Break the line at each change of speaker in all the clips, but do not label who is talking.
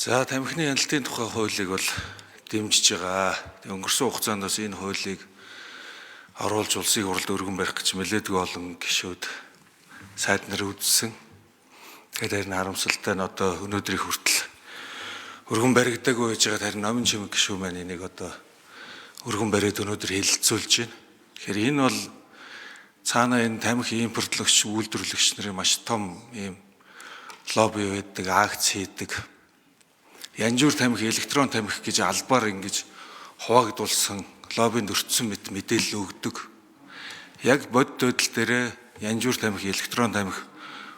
За тамхины хяналтын тухай хуулийг бол дэмжиж байгаа. Өнгөрсөн хугацаанд бас энэ хуулийг оруулж улсыг уралд өргөн барих гэж нэлээдгүй олон гишүүд сайд нар үзсэн. Тэгэхээр энэ харамсалтай нь одоо өнөөдрийн хүртэл өргөн баригдаагүй байж байгаа харин номын чимэг гишүү маань энийг одоо өргөн бариад өнөөдөр хэлэлцүүлж байна. Тэгэхээр энэ бол цаана энэ тамхи импортлогч, үйлдвэрлэгч нарын маш том ийм лобби байдаг, акц хийдэг. Янжуур тамхи, электрон тамхи гэж албаар ингэж хуваагдулсан лоббинд өртсөн мэдээлэл өгдөг. Яг бодит байдал дээр янжуур тамхи, электрон тамхи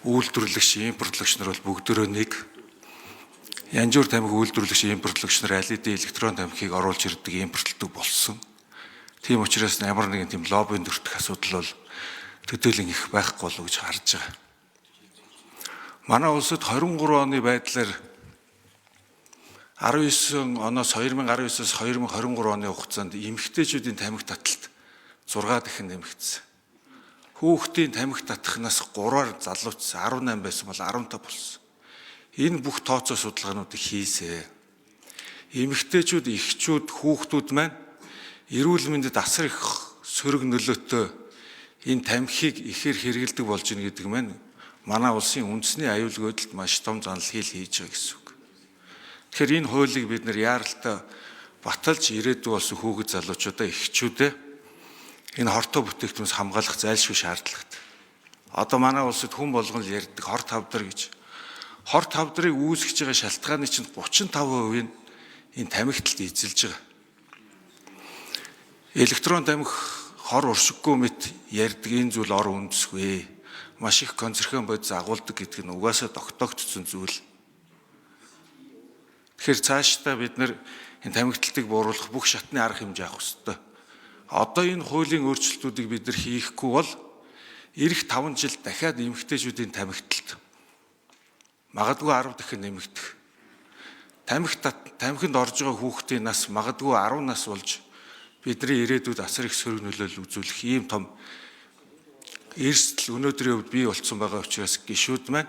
үйлдвэрлэгч, импортлогч нар бол бүгдөө нэг. Янжуур тамхи үйлдвэрлэгч, импортлогч нар LED электрон тамхиг оруулж ирдэг, импортлдог болсон. Тийм учраас ямар нэгэн тийм лоббинд өртөх асуудал бол төдийлөн их байхгүй болов гэж харж байгаа. Манай улсад 23 оны байдлаар 2019-оос 2023 оны хугацаанд эмэгтэйчүүдийн тамхи таталт 6 дахин нэмэгдсэн. Хүүхдийн тамхи татахнаас 3-аар залуучсан 18 байсан бол 15 болсон. Энэ бүх тооцоо судалгаануудыг хийсэ. Эмэгтэйчүүд, эхчүүд, хүүхдүүд маань эрүүл мэндэд асар их сөрөг нөлөөтэй энэ тамхиг ихээр хэрэгэлдэг болж ийн гэдэг маань манай улсын үндэсний аюулгүй байдалд маш том занал хийж байгаа гэсэн үг. Тэгэхээр энэ хуулийг бид нэр яаралтай баталж ирээдүй болсон хүүхэд залуучуудаа эхчүүдээ энэ хортой бүтээгдэхүүнээс хамгаалах зайлшгүй шаардлагатай. Одоо манай улсад хүн болгон л ярьдаг хор тавдар гэж. Хор тавдрыг үүсгэж байгаа шалтгааны чинь 35% нь энэ тамхиталд эзэлж байгаа. Электрон тамхи хор уршиггүй мэт ярьдаг энэ зүйл ор үндэсгүй. Маш их концерхэн бодис агуулдаг гэдэг нь угаасаа тогтоогдсон зүйл. Тэгэхээр цаашдаа бид нэр энэ тамхиталтыг бууруулах бүх шатны арга хэмжээ авах ёстой. Одоо энэ хуулийн өөрчлөлтүүдийг бид нар хийхгүй бол эх 5 жил дахиад эмэгтэйчүүдийн тамхиталт магадгүй 10 дахин нэмэгдэх. Тамхинд орж байгаа хүүхдийн нас магадгүй 10 нас болж бидний ирээдүйд асар их сөрөг нөлөөлөл үзүүлэх ийм том эрсдэл өнөөдрийн үед бий болцсон байгаа учраас гишүүд маань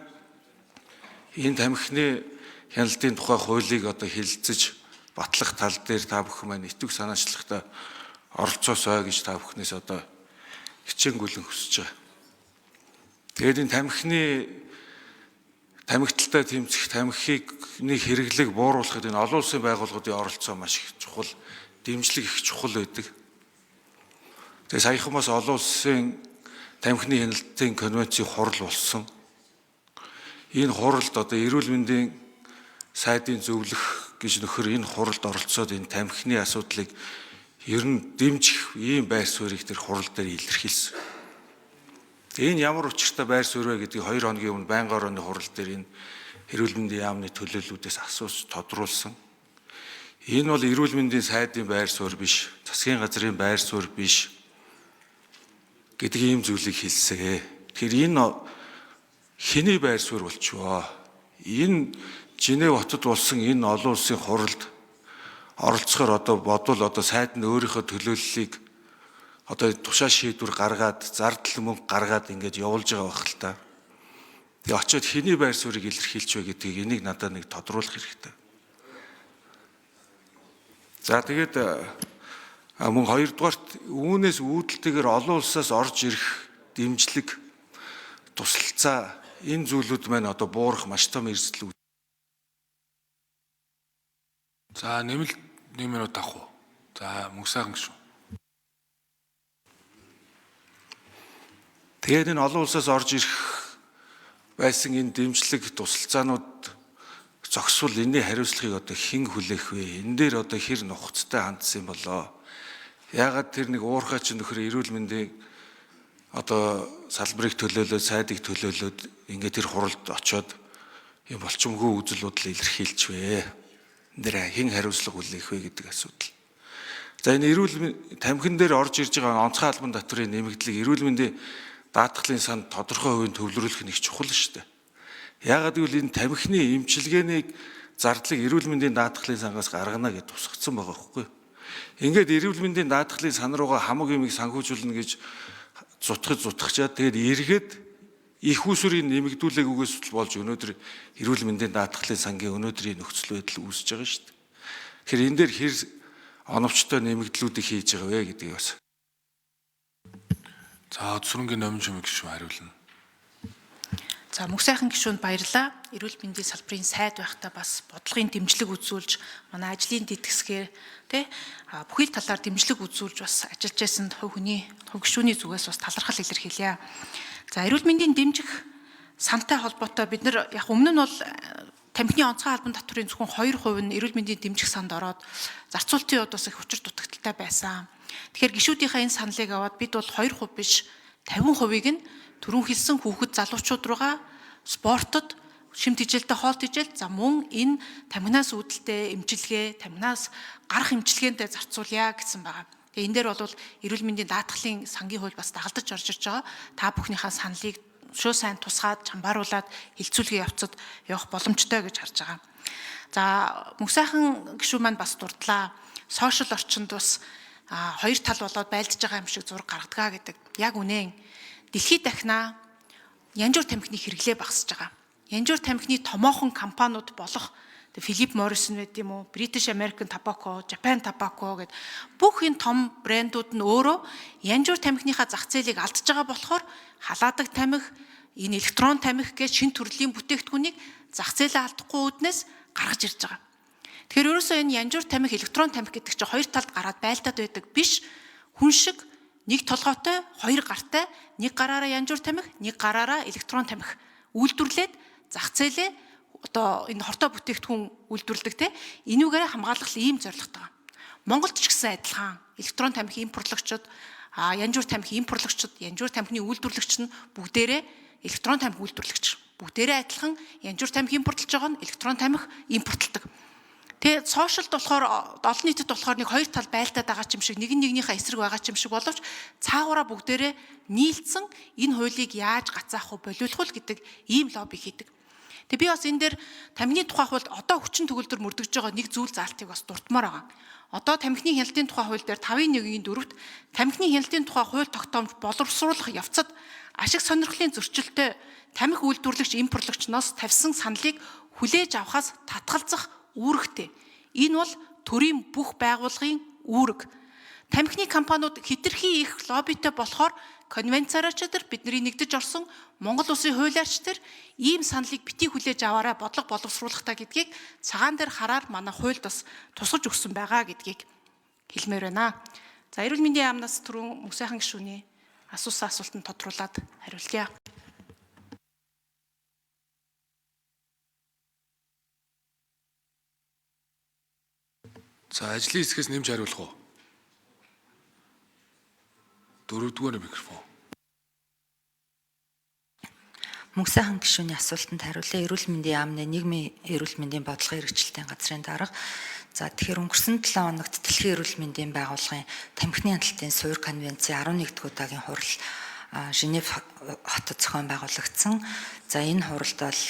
энэ тамхины хяналтын тухай хуулийг одоо хэлэлцэж батлах тал дээр та бүхэн маань итвэх санаачлагтай оролцоосоо гэж та бүхнээс одоо хичээнгүйлэн хүсэж байгаа. Тэгээд энэ тамхиталтай тэмцэх, тамхины хэрэглээг бууруулахад энэ олон улсын байгууллагуудын оролцоо маш их чухал, дэмжлэг их чухал байдаг. Тэгээд саяхан бас олон улсын тамхины хяналтын конвенцийн хурал болсон. Энэ хуралд одоо эрүүл мэндийн сайдын зөвлөх гэж нөхөр энэ хуралд оролцоод энэ тамхины асуудлыг ер нь дэмжих ийм байр суурийг тэр хурал дээр илэрхийлсэн. Энэ ямар учиртай байр суурь вэ гэдгийг 2 хоногийн өмнө байнгын орны хурал дээр энэ эрүүл мэндийн яамны төлөөллүүдээс асууж тодруулсан. Энэ бол эрүүл мэндийн сайдын байр суурь биш, засгийн газрын байр суурь биш гэдэг ийм зүйлийг хэлсээ. Тэгэхээр энэ хэний байр суурь болчихвоо? Энэ Женев хотод болсон энэ олон улсын хуралд оролцохоор одоо бодвол одоо сайд нь өөрийнхөө төлөөллийг одоо тушаа шийдвэр гаргаад, зардал мөнгө гаргаад ингэж явуулж байгаа байх л та. Тэгээ очиод хэний байр суурийг илэрхийлж вэ гэдгийг энийг надад нэг тодруулах хэрэгтэй. За тэгээд мөн хоёрдугаарт үүнээс үүдэлтэйгээр олон улсаас орж ирэх дэмжлэг, тусалцаа энэ зүйлүүд маань одоо буурах маш том эрсдэл.
За нэмэлт 1 минут авах уу? За мөнхсайхан шүү.
Тэгээд энэ олон улсаас орж ирэх байсан энэ дэмжлэг, тусалцаанууд зогсвол энэний хариуцлагыг одоо хэн хүлээх вэ? Энэ дээр одоо хэр нухацтай хандсан юм болоо? Яагаад тэр нэг уурхай чинь нөхөр эрүүл мэндийн одоо салбарыг төлөөлөөд, сайдыг төлөөлөөд ингээд тэр хуралд очиод юм болчмгүй үзэл бодол илэрхийлж вэ? Нэр хэн хариуцлага хүлээх вэ гэдэг асуудал. За энэ эрүүл тамхин дээр орж ирж байгаа онцгой албан татврын нэмэгдлийг эрүүл мэндийн даатгалын санд тодорхой хувийн төвлөрүүлэх нь их чухал шүү дээ. Яагаад гэвэл энэ тамхины эмчилгээний зардлыг эрүүл мэндийн даатгалын сангаас гаргана гэж тусгацсан байгаа байхгүй юу? Ингээд эрүүл мэндийн даатгалын сан руугаа хамаг юмыг санхүүжүүлнэ гэж зутгачаад тэгээд эргээд их усүрийг нэмэгдүүлээгүйгээс болж өнөөдөр эрүүл мэндийн даатгалын сангийн өнөөдрийн нөхцөл байдал үүсэж байгаа шүү дээ. Тэгэхээр энэ дээр хэр оновчтой нэмэгдлүүдийг хийж байгаа вэ гэдгийг бас.
За Өдсөрөнгийн номин чимэг гишүүн хариулна.
За мөнх сайхан гишүүнд баярлалаа. Эрүүл мэндийн салбарын сайд байхдаа бас бодлогын дэмжлэг үзүүлж, манай ажлын дэтгэсгээр бүхий л талаар дэмжлэг үзүүлж бас ажиллаж байсан хувь гишүүний зүгээс бас талархал илэрхийлье. За эрүүл мэндийн дэмжих сантай холбоотой бид нар яг өмнө нь бол тамхины онцгой албан татврын зөвхөн 2% нь эрүүл мэндийн дэмжих санд ороод зарцуулалтын хувьд бас их учир дутагдaltaй байсан. Тэгэхээр гишүүдийнхээ энэ саналыг аваад бид бол 2% биш 50%-ийг нь түрүүн хэлсэн хүүхэд залуучууд руугаа спортод шим тэжээлтэй хоол тэжээл за мөн энэ тамхинаас үүдэлтэй эмчилгээ, тамхинаас гарах эмчилгээндээ зарцуулъя гэсэн байгаа. Тэгээ энэ дээр бол эрүүл мэндийн даатгалын сангийн хууль бас дагалдаж орж ирж байгаа. Та бүхнийхээ саналыг шууд сайн тусгаад чамбааруулад хилцүүлгийн явцад явах боломжтой гэж харж байгаа. За мөнх сайхан гишүүн маань бас дурдлаа. Сошиал орчинд бас хоёр тал болоод байлдаж байгаа юм шиг зураг гаргадаг гэдэг. Яг үнэн. Дэлхийд дахинаа янжуур тамхины хэрэглээ багасж байгаа. Янжуур тамхины томоохон компаниуд болох Philip Morris байт юм уу, British American Tobacco, Japan Tobacco гэд бүх энэ том брэндүүд нь өөрөө янжуур тамхиныхаа зах зээлийг алдж байгаа болохоор халаадаг тамхи, энэ электрон тамхи гэж шинэ төрлийн бүтээгдэхүүнийг зах зээлээ алдахгүй үүднээс гаргаж ирж байгаа. Тэгэхээр ерөөсөө энэ янжуур тамхи, электрон тамхи гэдэг чинь хоёр талд гараад байлдаад байдаг биш. Хүн шиг нэг толгойтой, хоёр гартай, нэг гараараа янжуур тамхи, нэг гараараа электрон тамхи үйлдвэрлээд зах зээлээ одоо энэ хортой бүтээгдэхүүн үйлдвэрлэдэг те энүүгээрээ хамгаалах ийм зорилготой байгаа. Монголд ч гэсэн адилхан электрон тамхи импортлогчид, янжуур тамхи импортлогчид, янжуур тамхины үйлдвэрлэгч нь бүгдээрээ электрон тамхи үйлдвэрлэгч. Бүгдээрээ адилхан янжуур тамхи импортлж байгаа нь электрон тамхи импортлдог. Тэгээ сошиалд болохоор олон нийтэд болохоор нэг хоёр тал байлдаад байгаа ч юм шиг нэг нэгнийхээ эсрэг байгаа ч юм шиг боловч цаагаараа бүгдээрээ нийлцэн энэ хуулийг яаж гацаах вэ болиулах вэ гэдэг ийм лобби хийдэг. Тэгээ би бас энэ дээр тамхины тухай хууль одоо хүчин төгөлдөр мөрдөж байгаа нэг зүйл заалтыг бас дурдмаар байгаа. Одоо тамхины хяналтын тухай хууль дээр 5.1-ийн 4-т тамхины хяналтын тухай хууль тогтоомж боловсруулах явцад ашиг сонирхлын зөрчилтэй тамхи үйлдвэрлэгч импортлогчноос тавьсан саналыг хүлээж авахаас татгалзах үүрэгтэй. Энэ бол төрийн бүх байгууллагын үүрэг. Тамхины компаниуд хэтэрхий их лоббитой болохоор конвенцаараач тэр бидний нэгдэж орсон Монгол улсын хуулиарч тэр ийм саналыг битгий хүлээж аваарай бодлого боловсруулахтаа гэдгийг цагаан дээр хараар манай хуульд бас тусгаж өгсөн байгаа гэдгийг хэлмээр байна. За эрүүл мэндийн яамнаас түрүүн мөнх сайхан гишүүний асуусан асуултанд тодруулаад хариулъя.
За ажлын хэсгээс нэмж хариулах уу? Дөрөвдүгээр микрофон.
Мөнх сайхан гишүүний асуултанд хариулъя. Эрүүл мэндийн яамны нийгмийн эрүүл мэндийн бодлогын хэрэгжилтийн газрын дарга. За тэгэхээр өнгөрсөн 7 хоногт Дэлхийн эрүүл мэндийн байгууллагын тамхины хяналтын суурь конвенцийн 11-р удаагийн хурал Женев хотод зохион байгуулагдсан. За энэ хуралд бол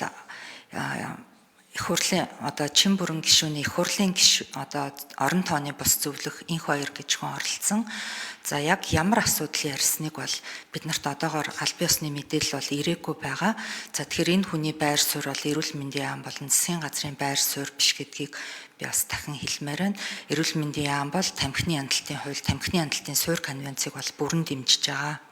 их хурлын одоо чин бүрэн гишүүний их хурлын одоо орон тооны бус зөвлөх энх баяр гэж хүн оролцсон. За яг ямар асуудал ярьсныг бол бид нарт одоогоор аль биесны мэдээлэл бол ирээгүй байгаа. За тэгэхээр энэ хүний байр суурь бол эрүүл мэндийн яам болон засгийн газрын байр суурь биш гэдгийг би бас дахин хэлмээр байна. Эрүүл мэндийн яам бол тамхины хяналтын хууль, тамхины хяналтын суурь конвенцийг бол бүрэн дэмжиж байгаа.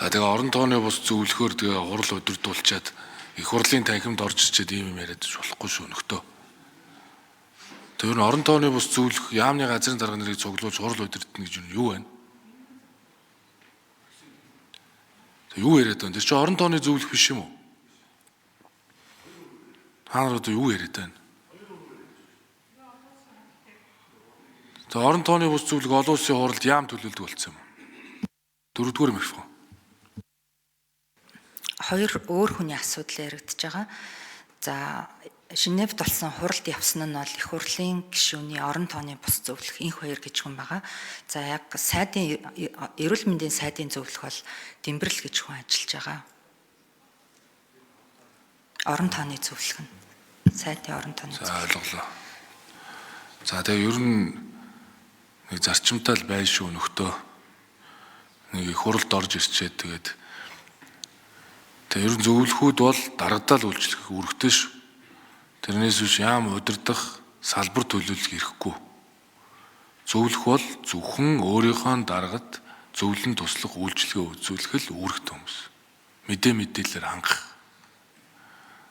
За тэгээ орон тооны бус зөвлөхөөр тэгээ хурал удирдуулчаад их хурлын танхимд орж ирчээд ийм юм яриад болохгүй шүү нөхдөө. Тэр нь орон тооны бус зөвлөх яамны газрын дарга нарыг цуглуулж хурал удирдна гэж юу вэ? Тэг юу яриад байна? Тэр чинь орон тооны зөвлөх биш юм уу? Та нар одоо юу яриад байна? Тэг орон тооны бус зөвлөх олон улсын хуралд яам төлөвлөдөг болсон юм. Дөрөвдүгээр микрофон.
Хоёр өөр хүний асуудал яригдж байгаа. За Женевд болсон хуралд явсан нь бол их хурлын гишүүний орон тооны бус зөвлөх энх баяр гэж хүн байгаа. За яг сайдын эрүүл мэндийн сайдын зөвлөх бол Дэмбэрэл гэж хүн ажиллаж байгаа. Орон тооны зөвлөх нь сайдын орон тооны.
За ойлголоо. За тэгээ ер нь нэг зарчимтай л байна шүү нөхдөө. Нэг их хуралд орж ирчээд тэгээд ер нь зөвлөхүүд бол дарагдаал үйлчлэх үүрэгтэй шүү. Тэрнээс биш яам удирдах салбар төлөвлөх эрхгүй. Зөвлөх бол зөвхөн өөрийнхөө дарагт зөвлөн туслах үйлчлэгээ үзүүлэх л үүрэгтэй хүмүүс. Мэдээлэлээр хангах.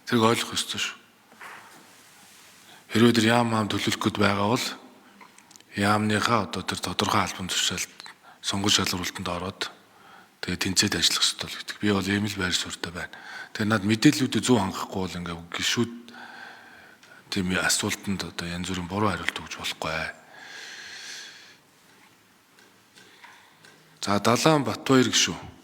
Тэрийг ойлгох ёстой шүү. Хэрвээ тэр яам төлөвлөх гээд байгаа бол яамныхаа одоо тэр тодорхой албан тушаалд сонгон шалралтанд ороод тэгээ тэнцээд ажиллах ёстой л гэдэг. Би бол ийм л байр суурьтай байна. Тэгээ над мэдээллүүдэд зөв хангахгүй бол ингээ гişүүд тийм асуултанд одоо янз бүрийн буруу хариулт өгч болохгүй. За Далайн Батбаяр гişүү.